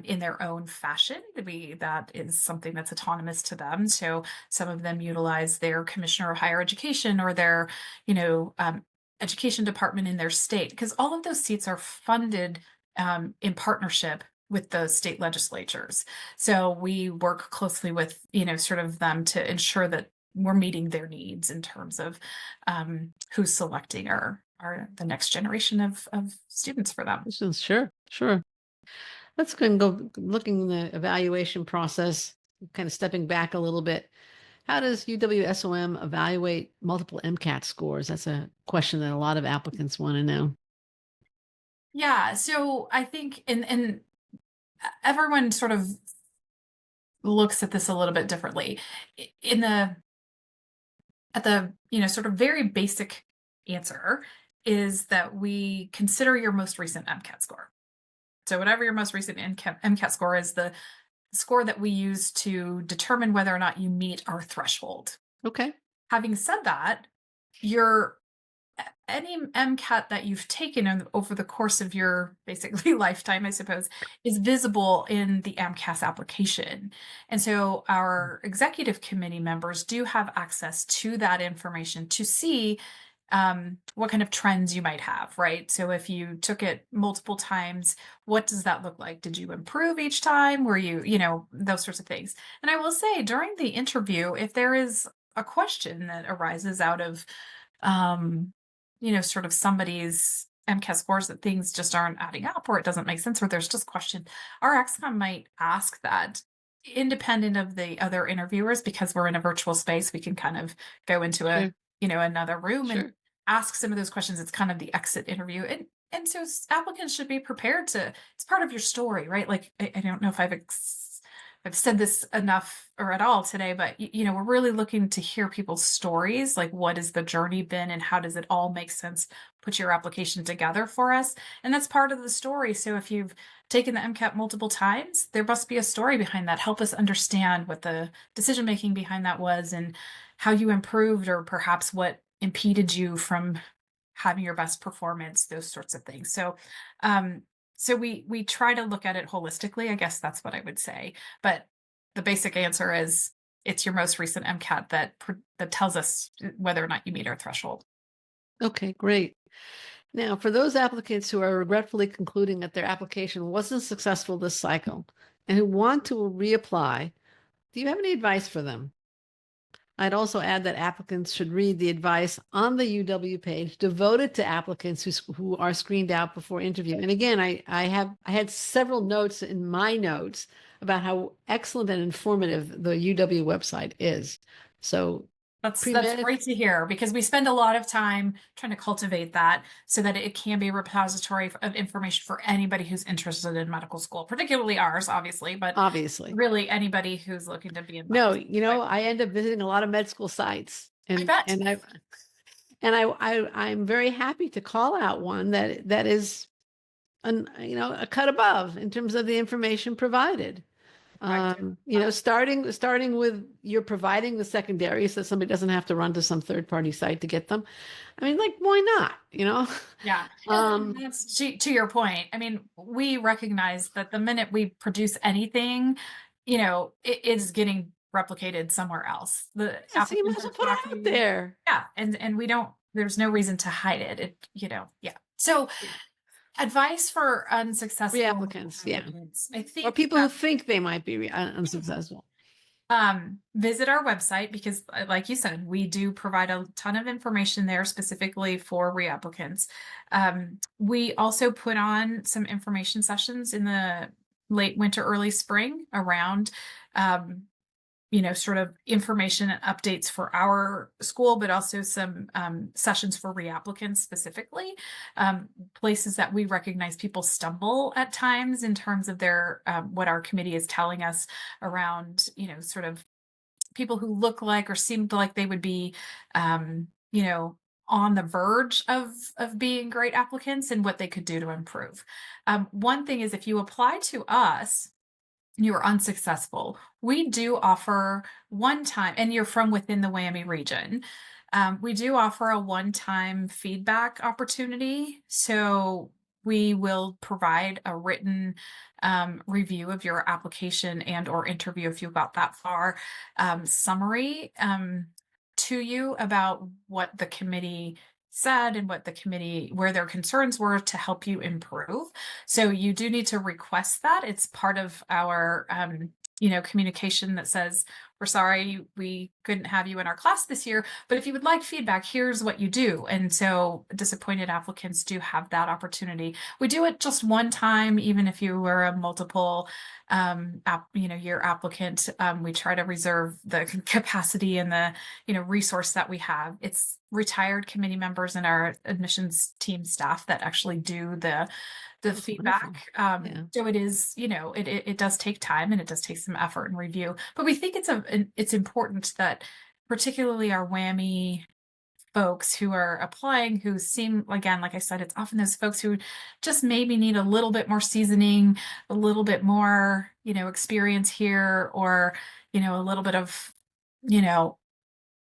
in their own fashion. That is something that's autonomous to them. So some of them utilize their commissioner of higher education or their, education department in their state, because all of those seats are funded in partnership with the state legislatures. So we work closely with, sort of them to ensure that we're meeting their needs in terms of who's selecting our the next generation of students for them. Sure. Let's go and go looking at the evaluation process, kind of stepping back a little bit. How does UWSOM evaluate multiple MCAT scores? That's a question that a lot of applicants want to know. Yeah, so I think and everyone sort of looks at this a little bit differently. At the sort of very basic answer is that we consider your most recent MCAT score. So whatever your most recent MCAT score is, the score that we use to determine whether or not you meet our threshold. Okay. Having said that, any MCAT that you've taken over the course of your basically lifetime, I suppose, is visible in the AMCAS application. And so our executive committee members do have access to that information to see what kind of trends you might have, right? So if you took it multiple times, what does that look like? Did you improve each time? Were you, those sorts of things. And I will say, during the interview, if there is a question that arises out of sort of somebody's MCAT scores, that things just aren't adding up, or it doesn't make sense, or there's just question, our XCOM might ask that independent of the other interviewers. Because we're in a virtual space, we can kind of go into another room and ask some of those questions. It's kind of the exit interview. And so applicants should be prepared it's part of your story, right? Like, I don't know if I've said this enough or at all today, but we're really looking to hear people's stories. Like, what has the journey been and how does it all make sense? Put your application together for us. And that's part of the story. So if you've taken the MCAT multiple times, there must be a story behind that. Help us understand what the decision-making behind that was and how you improved, or perhaps what impeded you from having your best performance, those sorts of things. So, we try to look at it holistically. I guess that's what I would say. But the basic answer is it's your most recent MCAT that tells us whether or not you meet our threshold. Okay, great. Now, for those applicants who are regretfully concluding that their application wasn't successful this cycle and who want to reapply, do you have any advice for them? I'd also add that applicants should read the advice on the UW page devoted to applicants who are screened out before interview. And again, I had several notes in my notes about how excellent and informative the UW website is. So That's pre-med, great to hear, because we spend a lot of time trying to cultivate that so that it can be a repository of information for anybody who's interested in medical school, particularly ours, obviously, but obviously. really anybody who's looking to be in No, medical you know, I end up visiting a lot of med school sites, I bet. I'm very happy to call out one that is a cut above in terms of the information provided. Right. Starting with you're providing the secondary so somebody doesn't have to run to some third-party site to get them. I mean, like, why not? Yeah. That's to your point. I mean, we recognize that the minute we produce anything, it is getting replicated somewhere else. The So you might as well put it out there. Yeah. And there's no reason to hide it. Yeah. So advice for unsuccessful Reapplicants, yeah. I think, or people who think they might be unsuccessful. Visit our website, because like you said, we do provide a ton of information there specifically for reapplicants. We also put on some information sessions in the late winter, early spring around, sort of information and updates for our school, but also some sessions for reapplicants specifically. Places that we recognize people stumble at times in terms of their what our committee is telling us around, sort of people who look like or seemed like they would be, on the verge of being great applicants, and what they could do to improve. One thing is, if you apply to us, you are unsuccessful, we do offer one time, and you're from within the WWAMI region, we do offer a one-time feedback opportunity. So we will provide a written review of your application and or interview, if you got that far, summary to you about what the committee said and where their concerns were, to help you improve. So you do need to request that. It's part of our communication that says, we're sorry we couldn't have you in our class this year, but if you would like feedback, here's what you do. And so disappointed applicants do have that opportunity. We do it just one time, even if you were a multiple year applicant. We try to reserve the capacity and the resource that we have. It's retired committee members and our admissions team staff that actually do the feedback. So it is, it does take time, and it does take some effort and review, but we think it's important that particularly our WWAMI folks who are applying, who seem, again, like I said, it's often those folks who just maybe need a little bit more seasoning, a little bit more, experience here, or, a little bit of,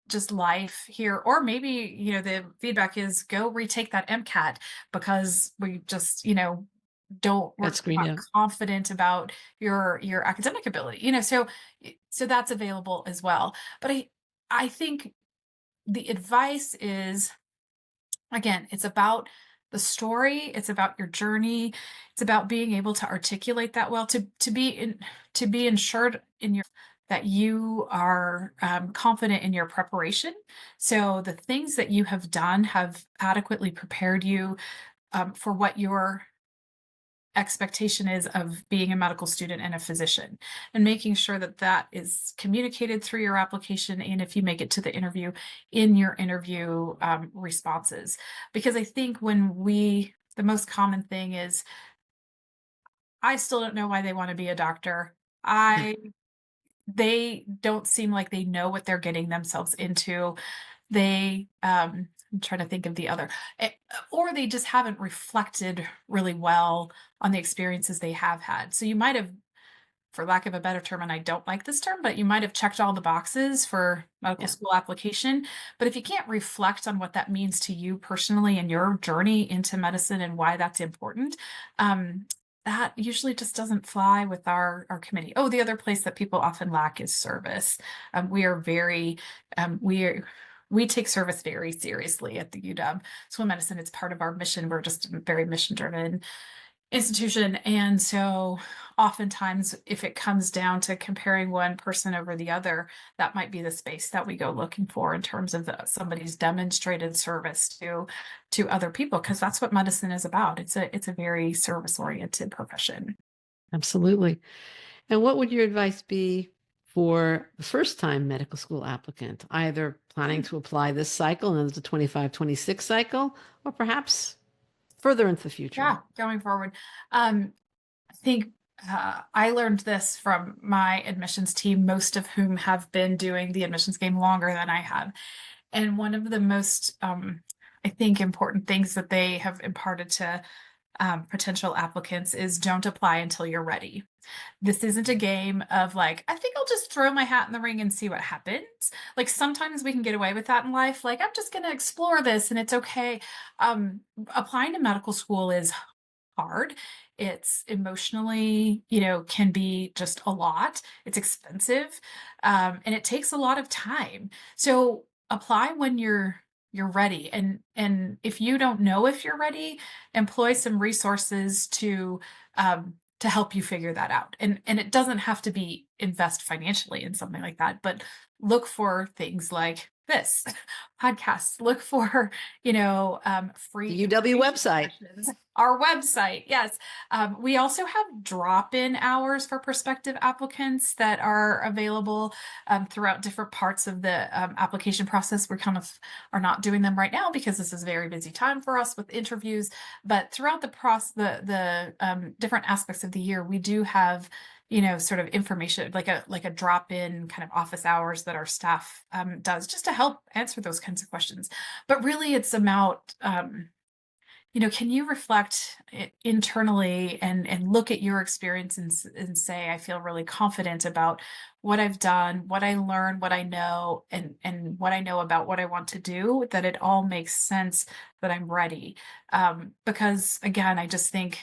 just life here, or maybe, the feedback is go retake that MCAT because we just, we're not confident about your academic ability, so that's available as well. But I think the advice is, again, it's about the story, it's about your journey, it's about being able to articulate that well, to be ensured that you are confident in your preparation. So the things that you have done have adequately prepared you for what your expectation is of being a medical student and a physician, and making sure that that is communicated through your application, and if you make it to the interview, in your interview responses. Because I think the most common thing is, I still don't know why they want to be a doctor. They don't seem like they know what they're getting themselves into. I'm trying to think of the other, or they just haven't reflected really well on the experiences they have had. So you might have, for lack of a better term, and I don't like this term, but you might have checked all the boxes for medical school application. But if you can't reflect on what that means to you personally and your journey into medicine and why that's important, that usually just doesn't fly with our committee. Oh, the other place that people often lack is service. We are very, we take service very seriously at the UW School of Medicine. It's part of our mission. We're just very mission driven. institution. And so oftentimes, if it comes down to comparing one person over the other, that might be the space that we go looking for in terms of somebody's demonstrated service to other people, because that's what medicine is about. It's a very service-oriented profession. Absolutely. And what would your advice be for the first-time medical school applicant, either planning to apply this cycle and the 25-26 cycle, or perhaps further into the future? Yeah, going forward. I think I learned this from my admissions team, most of whom have been doing the admissions game longer than I have. And one of the most, I think, important things that they have imparted to potential applicants is don't apply until you're ready. This isn't a game of like, I think I'll just throw my hat in the ring and see what happens. Like sometimes we can get away with that in life. Like, I'm just going to explore this and it's okay. Applying to medical school is hard. It's emotionally, can be just a lot. It's expensive, and it takes a lot of time. So apply when you're ready. And if you don't know if you're ready, employ some resources to help you figure that out. And it doesn't have to be invest financially in something like that, but look for things like this podcast. Look for, free The UW website. sessions. Our website, yes. We also have drop-in hours for prospective applicants that are available throughout different parts of the application process. We kind of are not doing them right now because this is a very busy time for us with interviews. But throughout the process, the different aspects of the year, we do have sort of information like a drop-in kind of office hours that our staff does just to help answer those kinds of questions. But really, it's about can you reflect internally and look at your experience and say, I feel really confident about what I've done, what I learned, what I know, and what I know about what I want to do, that it all makes sense, that I'm ready. Because again, I just think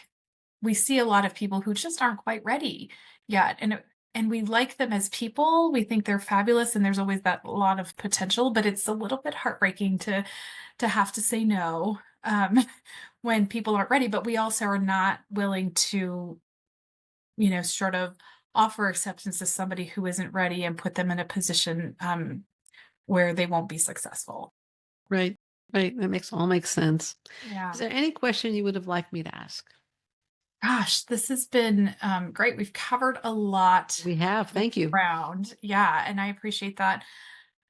we see a lot of people who just aren't quite ready yet. And we like them as people. We think they're fabulous and there's always that lot of potential, but it's a little bit heartbreaking to have to say no when people aren't ready. But we also are not willing to, sort of offer acceptance to somebody who isn't ready and put them in a position where they won't be successful. Right. Right. That makes sense. Yeah. Is there any question you would have liked me to ask? Gosh, this has been great. We've covered a lot. We have. Thank you. Ground. Yeah, and I appreciate that.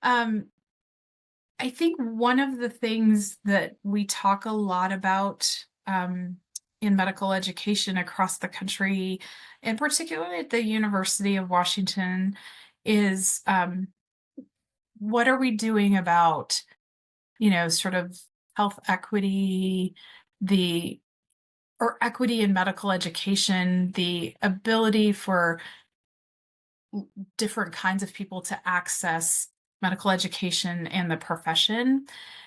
I think one of the things that we talk a lot about in medical education across the country, and particularly at the University of Washington, is what are we doing about, sort of health equity, or equity in medical education, the ability for different kinds of people to access medical education and the profession.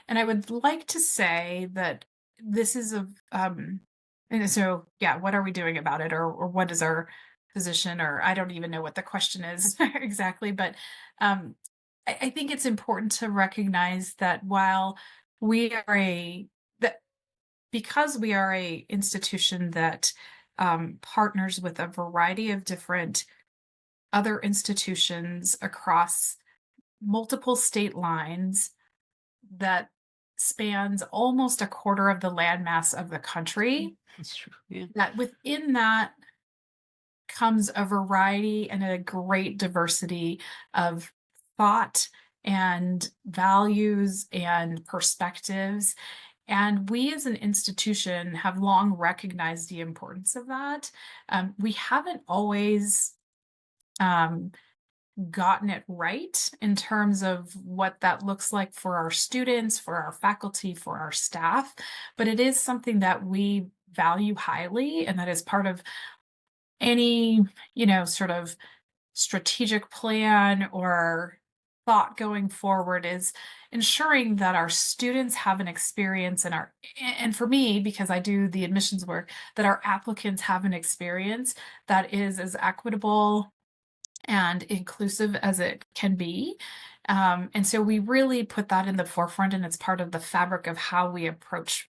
And I would like to say that this is and so, yeah, what are we doing about it? Or what is our position? Or I don't even know what the question is exactly, but I think it's important to recognize that while we are because we are a institution that partners with a variety of different other institutions across multiple state lines that spans almost a quarter of the landmass of the country. That's true. Yeah. That within that comes a variety and a great diversity of thought and values and perspectives. And we as an institution have long recognized the importance of that. We haven't always gotten it right in terms of what that looks like for our students, for our faculty, for our staff, but it is something that we value highly, and that is part of any, sort of strategic plan or thought going forward, is ensuring that our students have an experience and for me, because I do the admissions work, that our applicants have an experience that is as equitable and inclusive as it can be. And so we really put that in the forefront, and it's part of the fabric of how we approach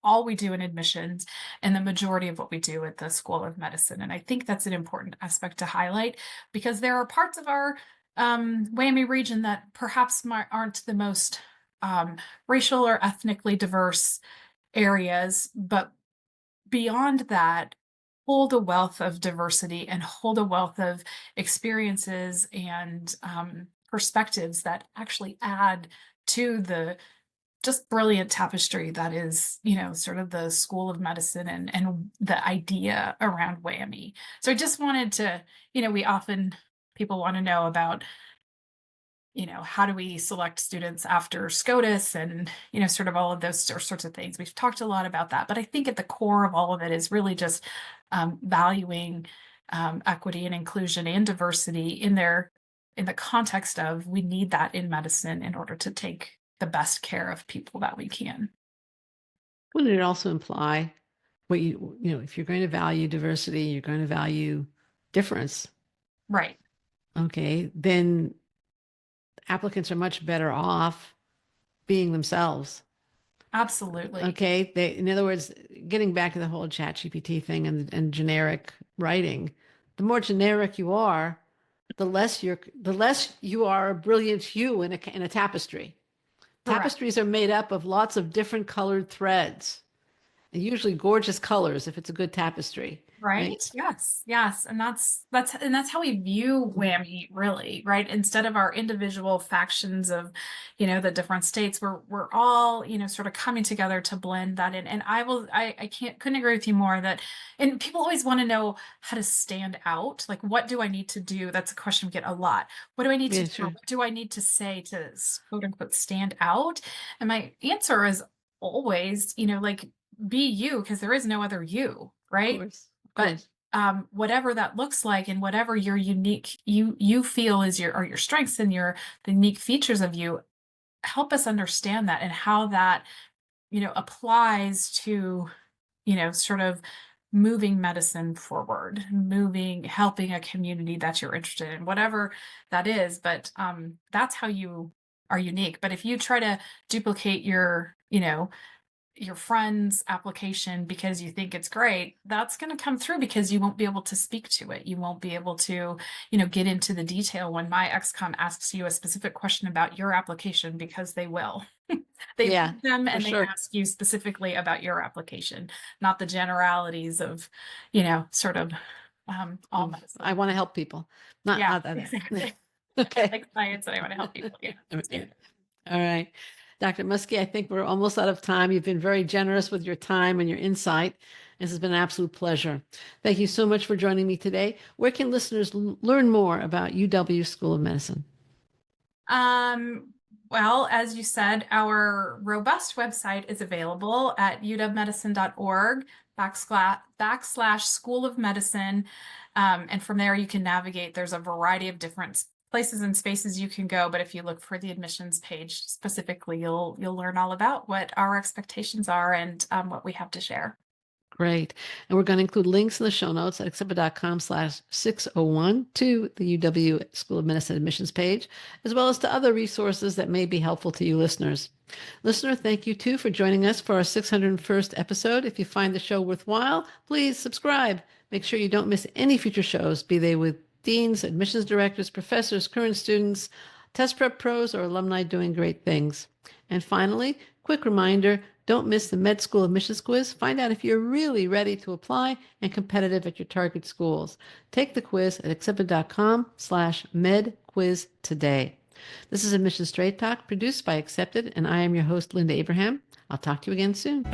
all we do in admissions and the majority of what we do at the School of Medicine. And I think that's an important aspect to highlight, because there are parts of our WWAMI region that perhaps aren't the most racial or ethnically diverse areas, but beyond that, hold a wealth of diversity and hold a wealth of experiences and perspectives that actually add to the just brilliant tapestry that is, sort of the School of Medicine and the idea around WWAMI. So I just wanted to, people want to know about, how do we select students after SCOTUS and, sort of all of those sorts of things. We've talked a lot about that, but I think at the core of all of it is really just valuing equity and inclusion and diversity in the context of, we need that in medicine in order to take the best care of people that we can. Wouldn't it also imply if you're going to value diversity, you're going to value difference. Right. Okay. Then applicants are much better off being themselves. Absolutely. Okay. In other words, getting back to the whole ChatGPT thing and generic writing, the more generic you are, the less you are a brilliant hue in a tapestry. Correct. Tapestries are made up of lots of different colored threads, and usually gorgeous colors if it's a good tapestry. Right. Yes. And that's how we view WWAMI, really, right? Instead of our individual factions of, the different states, we're all, sort of coming together to blend that in. And I couldn't agree with you more and people always want to know how to stand out. Like, what do I need to do? That's a question we get a lot. What do I need to do? Sure. What do I need to say to quote unquote stand out? And my answer is always, be you, because there is no other you, right? Of course. But whatever that looks like, and whatever your unique you feel is your strengths and the unique features of you, help us understand that and how that applies to sort of moving medicine forward, helping a community that you're interested in, whatever that is. But that's how you are unique. But if you try to duplicate your friend's application because you think it's great, that's going to come through, because you won't be able to speak to it. You won't be able to, get into the detail when my XCOM asks you a specific question about your application, because they will. They read them and they ask you specifically about your application, not the generalities of, sort of all medicine. I want to help people. Not that. Exactly. Okay. Like science, and I want to help people. Yeah. All right. Dr. Muzquiz, I think we're almost out of time. You've been very generous with your time and your insight. This has been an absolute pleasure. Thank you so much for joining me today. Where can listeners learn more about UW School of Medicine? Well, as you said, our robust website is available at uwmedicine.org/ School of Medicine. And from there you can navigate. There's a variety of different places and spaces you can go, but if you look for the admissions page specifically, you'll learn all about what our expectations are and what we have to share. Great. And we're going to include links in the show notes at accepted.com/601 to the UW School of Medicine admissions page, as well as to other resources that may be helpful to you listeners. Listener, thank you too for joining us for our 601st episode. If you find the show worthwhile, please subscribe. Make sure you don't miss any future shows, be they with deans, admissions directors, professors, current students, test prep pros, or alumni doing great things. And finally, quick reminder, don't miss the Med School Admissions Quiz. Find out if you're really ready to apply and competitive at your target schools. Take the quiz at accepted.com/medquiz today. This is Admission Straight Talk, produced by Accepted, and I am your host, Linda Abraham. I'll talk to you again soon.